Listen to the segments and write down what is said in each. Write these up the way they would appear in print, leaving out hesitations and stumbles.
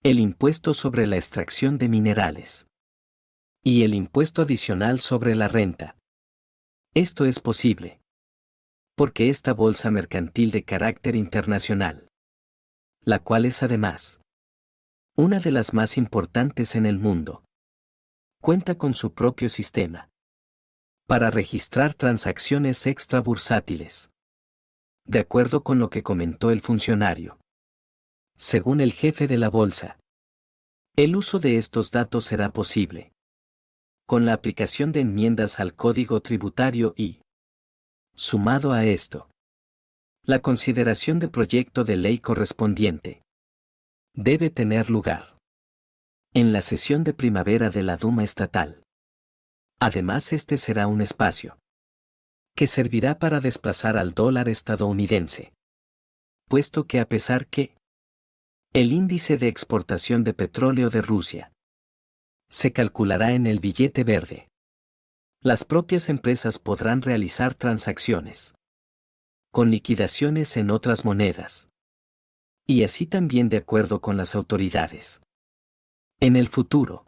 el impuesto sobre la extracción de minerales y el impuesto adicional sobre la renta. Esto es posible porque esta bolsa mercantil de carácter internacional, la cual es además una de las más importantes en el mundo, cuenta con su propio sistema para registrar transacciones extrabursátiles. De acuerdo con lo que comentó el funcionario, según el jefe de la bolsa, el uso de estos datos será posible con la aplicación de enmiendas al Código Tributario y, sumado a esto, la consideración de proyecto de ley correspondiente debe tener lugar en la sesión de primavera de la Duma estatal. Además, este será un espacio que servirá para desplazar al dólar estadounidense, puesto que a pesar que el índice de exportación de petróleo de Rusia se calculará en el billete verde, las propias empresas podrán realizar transacciones con liquidaciones en otras monedas, y así también de acuerdo con las autoridades. En el futuro,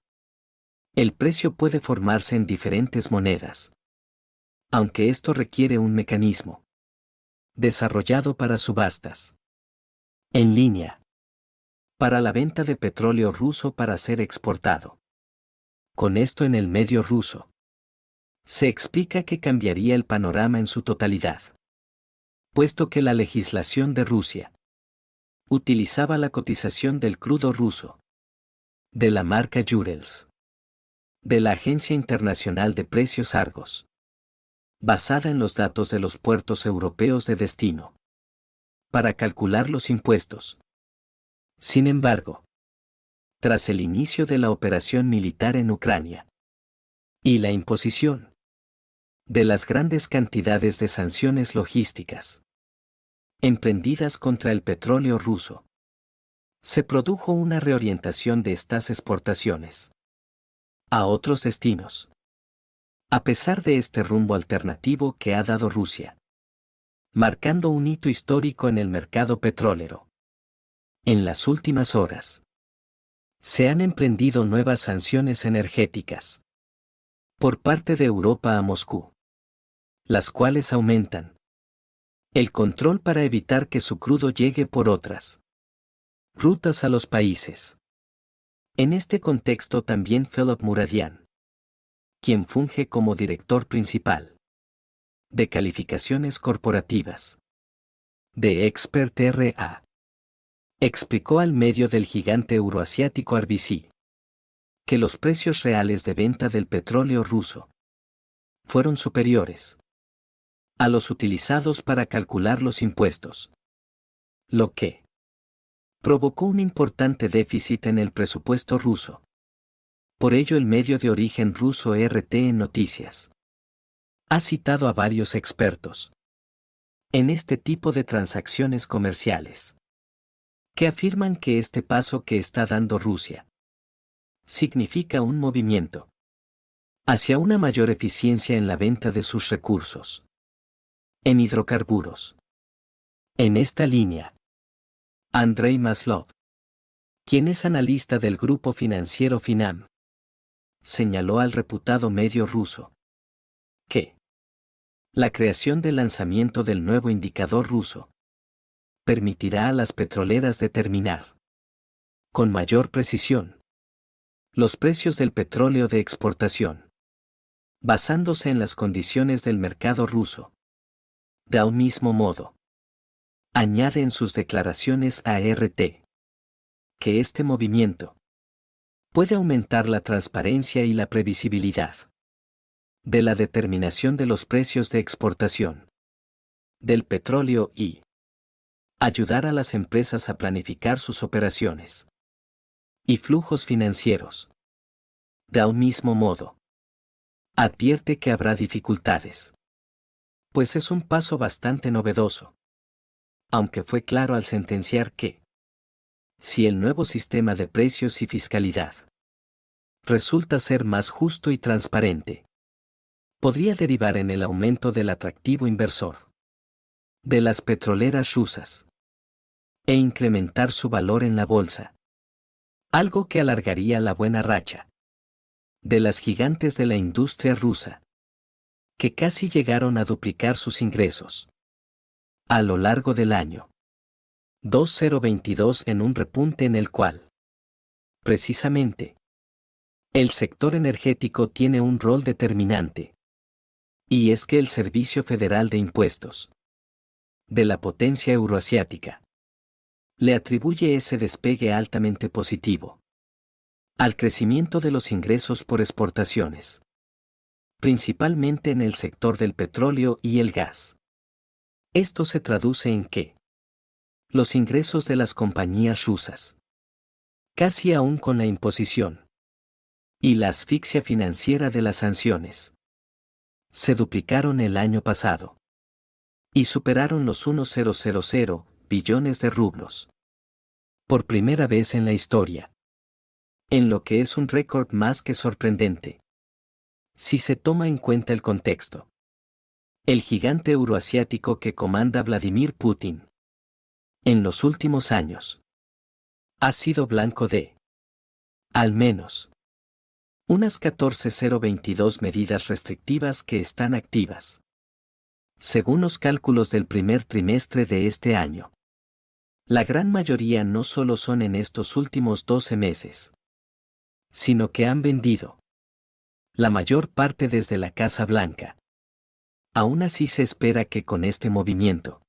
el precio puede formarse en diferentes monedas, aunque esto requiere un mecanismo desarrollado para subastas en línea para la venta de petróleo ruso para ser exportado. Con esto en el medio ruso, se explica que cambiaría el panorama en su totalidad, puesto que la legislación de Rusia utilizaba la cotización del crudo ruso, de la marca Urals, de la Agencia Internacional de Precios Argos, basada en los datos de los puertos europeos de destino, para calcular los impuestos. Sin embargo, tras el inicio de la operación militar en Ucrania y la imposición de las grandes cantidades de sanciones logísticas emprendidas contra el petróleo ruso, se produjo una reorientación de estas exportaciones a otros destinos. A pesar de este rumbo alternativo que ha dado Rusia, marcando un hito histórico en el mercado petrolero, en las últimas horas, se han emprendido nuevas sanciones energéticas por parte de Europa a Moscú, las cuales aumentan el control para evitar que su crudo llegue por otras rutas a los países. En este contexto también Philip Muradian, quien funge como director principal de calificaciones corporativas de Expert RA, explicó al medio del gigante euroasiático RBC que los precios reales de venta del petróleo ruso fueron superiores a los utilizados para calcular los impuestos, lo que provocó un importante déficit en el presupuesto ruso. Por ello, el medio de origen ruso RT en Noticias ha citado a varios expertos en este tipo de transacciones comerciales que afirman que este paso que está dando Rusia significa un movimiento hacia una mayor eficiencia en la venta de sus recursos en hidrocarburos. En esta línea, Andrei Maslov, quien es analista del grupo financiero Finam, señaló al reputado medio ruso que la creación del lanzamiento del nuevo indicador ruso permitirá a las petroleras determinar con mayor precisión los precios del petróleo de exportación, basándose en las condiciones del mercado ruso. De un mismo modo, añade en sus declaraciones a RT que este movimiento puede aumentar la transparencia y la previsibilidad de la determinación de los precios de exportación del petróleo y ayudar a las empresas a planificar sus operaciones y flujos financieros. De un mismo modo, advierte que habrá dificultades, pues es un paso bastante novedoso, aunque fue claro al sentenciar que, si el nuevo sistema de precios y fiscalidad resulta ser más justo y transparente, podría derivar en el aumento del atractivo inversor de las petroleras rusas e incrementar su valor en la bolsa. Algo que alargaría la buena racha de las gigantes de la industria rusa, que casi llegaron a duplicar sus ingresos a lo largo del año 2022 en un repunte en el cual, precisamente, el sector energético tiene un rol determinante. Y es que el Servicio Federal de Impuestos de la potencia euroasiática le atribuye ese despegue altamente positivo al crecimiento de los ingresos por exportaciones, principalmente en el sector del petróleo y el gas. Esto se traduce en que los ingresos de las compañías rusas, casi aún con la imposición y la asfixia financiera de las sanciones, se duplicaron el año pasado y superaron los 1,000 billones de rublos. Por primera vez en la historia. En lo que es un récord más que sorprendente. Si se toma en cuenta el contexto. El gigante euroasiático que comanda Vladimir Putin, en los últimos años, ha sido blanco de, al menos, unas 14,022 medidas restrictivas que están activas, según los cálculos del primer trimestre de este año. La gran mayoría no solo son en estos últimos 12 meses, sino que han vendido la mayor parte desde la Casa Blanca. Aún así se espera que con este movimiento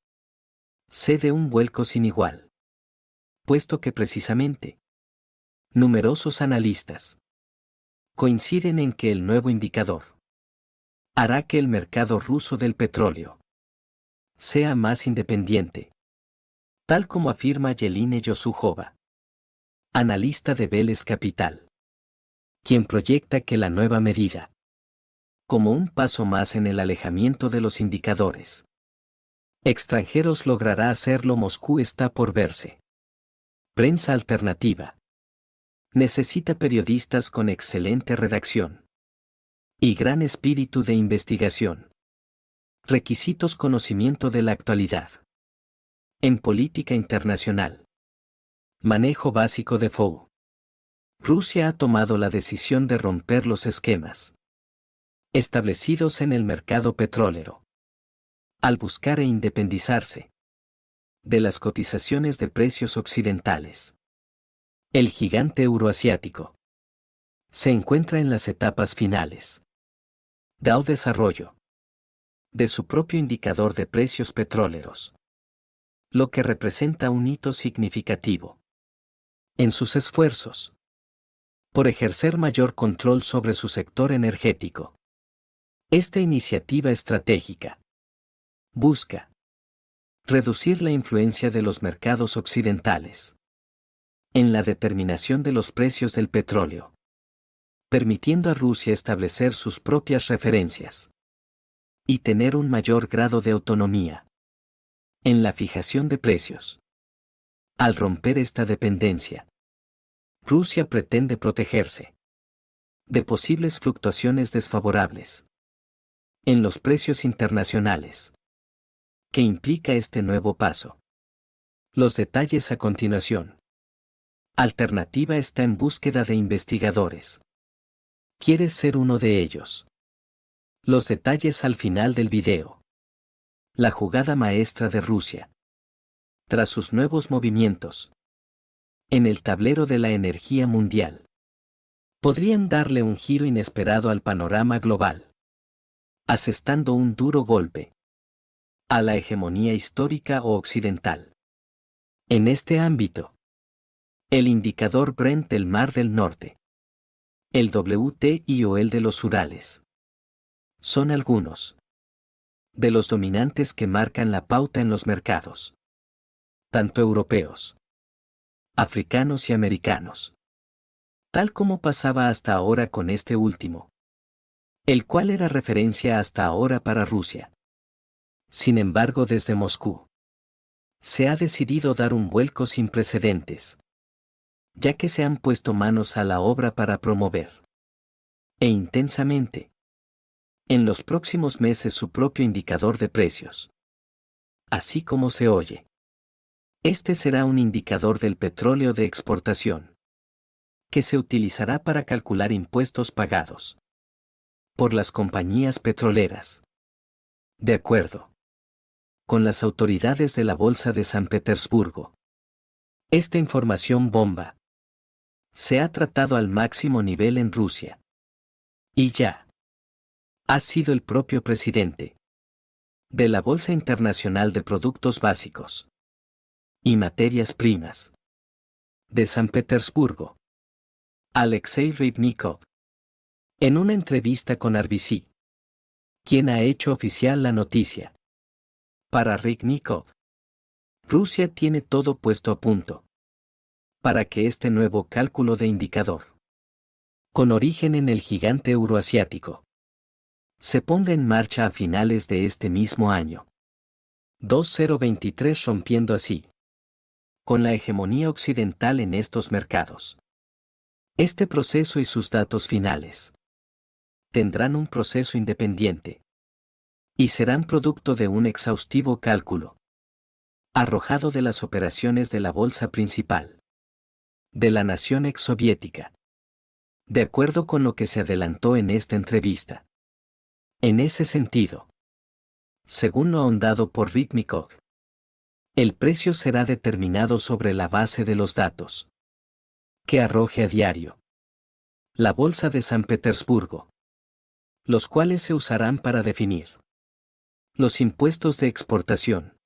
se dé un vuelco sin igual, puesto que precisamente numerosos analistas coinciden en que el nuevo indicador hará que el mercado ruso del petróleo sea más independiente, tal como afirma Yeline Yosuhova, analista de Veles Capital, quien proyecta que la nueva medida, como un paso más en el alejamiento de los indicadores extranjeros, logrará hacerlo. Moscú está por verse. Prensa alternativa. Necesita periodistas con excelente redacción y gran espíritu de investigación. Requisitos: conocimiento de la actualidad en política internacional. Manejo básico de FOU. Rusia ha tomado la decisión de romper los esquemas establecidos en el mercado petrolero al buscar independizarse de las cotizaciones de precios occidentales. El gigante euroasiático se encuentra en las etapas finales del desarrollo de su propio indicador de precios petroleros, lo que representa un hito significativo en sus esfuerzos por ejercer mayor control sobre su sector energético. Esta iniciativa estratégica busca reducir la influencia de los mercados occidentales en la determinación de los precios del petróleo, permitiendo a Rusia establecer sus propias referencias y tener un mayor grado de autonomía en la fijación de precios. Al romper esta dependencia, Rusia pretende protegerse de posibles fluctuaciones desfavorables en los precios internacionales. ¿Qué implica este nuevo paso? Los detalles a continuación. Alternativa está en búsqueda de investigadores. ¿Quieres ser uno de ellos? Los detalles al final del video. La jugada maestra de Rusia. Tras sus nuevos movimientos en el tablero de la energía mundial, podrían darle un giro inesperado al panorama global, asestando un duro golpe a la hegemonía histórica o occidental. En este ámbito, el indicador Brent del Mar del Norte, el WTI o el de los Urales, son algunos de los dominantes que marcan la pauta en los mercados, tanto europeos, africanos y americanos, tal como pasaba hasta ahora con este último, el cual era referencia hasta ahora para Rusia. Sin embargo, desde Moscú se ha decidido dar un vuelco sin precedentes, ya que se han puesto manos a la obra para promover intensamente en los próximos meses su propio indicador de precios. Así como se oye, este será un indicador del petróleo de exportación, que se utilizará para calcular impuestos pagados por las compañías petroleras. De acuerdo con las autoridades de la Bolsa de San Petersburgo. Esta información bomba se ha tratado al máximo nivel en Rusia. Y ya ha sido el propio presidente de la Bolsa Internacional de Productos Básicos y Materias Primas de San Petersburgo, Alexei Rybnikov, en una entrevista con RBC, quien ha hecho oficial la noticia. Para Rybnikov, Rusia tiene todo puesto a punto para que este nuevo cálculo de indicador, con origen en el gigante euroasiático, se ponga en marcha a finales de este mismo año. 2023, rompiendo así con la hegemonía occidental en estos mercados. Este proceso y sus datos finales tendrán un proceso independiente y serán producto de un exhaustivo cálculo arrojado de las operaciones de la bolsa principal de la nación exsoviética, de acuerdo con lo que se adelantó en esta entrevista. En ese sentido, según lo ahondado por Rybnikov, el precio será determinado sobre la base de los datos que arroje a diario la Bolsa de San Petersburgo, los cuales se usarán para definir los impuestos de exportación